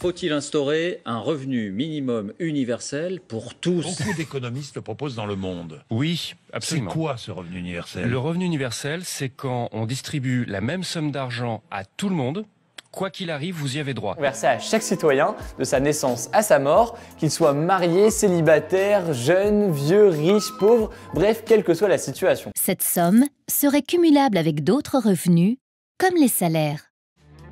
Faut-il instaurer un revenu minimum universel pour tous? Beaucoup d'économistes le proposent dans le monde. Oui, C'est absolument. quoi ce revenu universel? Le revenu universel, c'est quand on distribue la même somme d'argent à tout le monde. Quoi qu'il arrive, vous y avez droit. Versé à chaque citoyen, de sa naissance à sa mort, qu'il soit marié, célibataire, jeune, vieux, riche, pauvre, bref, quelle que soit la situation. Cette somme serait cumulable avec d'autres revenus, comme les salaires.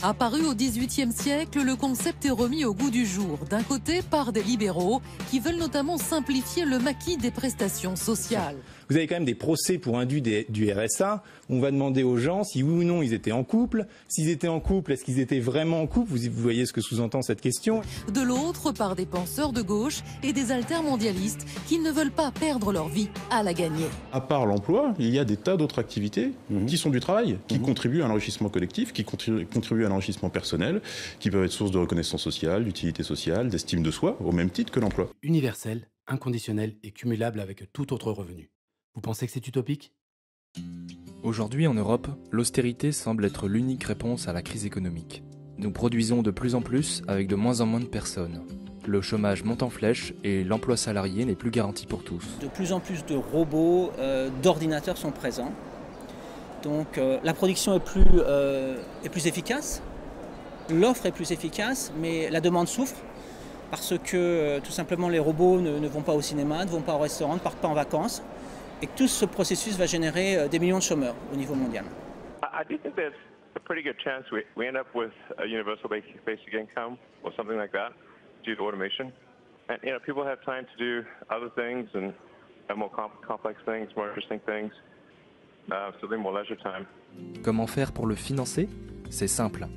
Apparu au XVIIIe siècle, le concept est remis au goût du jour, d'un côté par des libéraux qui veulent notamment simplifier le maquis des prestations sociales. Vous avez quand même des procès pour indus du RSA. On va demander aux gens si oui ou non ils étaient en couple. S'ils étaient en couple, est-ce qu'ils étaient vraiment en couple? Vous voyez ce que sous-entend cette question. De l'autre, par des penseurs de gauche et des altermondialistes qui ne veulent pas perdre leur vie à la gagner. À part l'emploi, il y a des tas d'autres activités qui sont du travail, qui contribuent à l'enrichissement collectif, qui contribuent à l'enrichissement personnel, qui peuvent être source de reconnaissance sociale, d'utilité sociale, d'estime de soi, au même titre que l'emploi. Universel, inconditionnel et cumulable avec tout autre revenu. Vous pensez que c'est utopique ? Aujourd'hui en Europe, l'austérité semble être l'unique réponse à la crise économique. Nous produisons de plus en plus avec de moins en moins de personnes. Le chômage monte en flèche et l'emploi salarié n'est plus garanti pour tous. De plus en plus de robots, d'ordinateurs sont présents. Donc la production est plus efficace, l'offre est plus efficace, mais la demande souffre parce que tout simplement les robots ne vont pas au cinéma, ne vont pas au restaurant, ne partent pas en vacances. Et tout ce processus va générer des millions de chômeurs au niveau mondial. I do think there's a pretty good chance we end up with a universal basic income or something like that due to automation. And people have time to do other things and more complex things, more interesting things, so they're more leisure time. Comment faire pour le financer? C'est simple.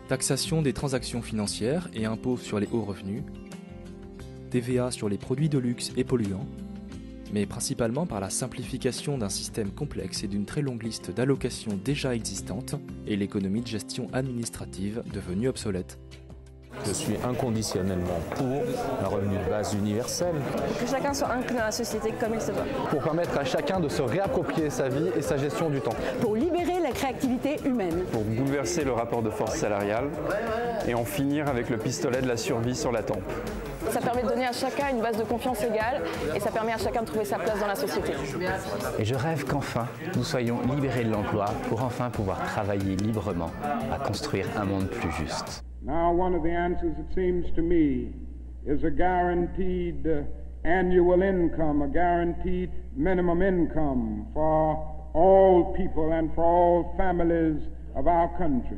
Taxation des transactions financières et impôts sur les hauts revenus, TVA sur les produits de luxe et polluants, mais principalement par la simplification d'un système complexe et d'une très longue liste d'allocations déjà existantes et l'économie de gestion administrative devenue obsolète. Je suis inconditionnellement pour un revenu de base universel. Pour que chacun soit inclus dans la société comme il se doit. Pour permettre à chacun de se réapproprier sa vie et sa gestion du temps. Pour libérer la créativité humaine. Pour bouleverser le rapport de force salariale et en finir avec le pistolet de la survie sur la tempe. Ça permet de donner à chacun une base de confiance égale et ça permet à chacun de trouver sa place dans la société. Et je rêve qu'enfin, nous soyons libérés de l'emploi pour enfin pouvoir travailler librement à construire un monde plus juste. Now, one of the answers, it seems to me, is a guaranteed annual income, a guaranteed minimum income for all people and for all families of our country.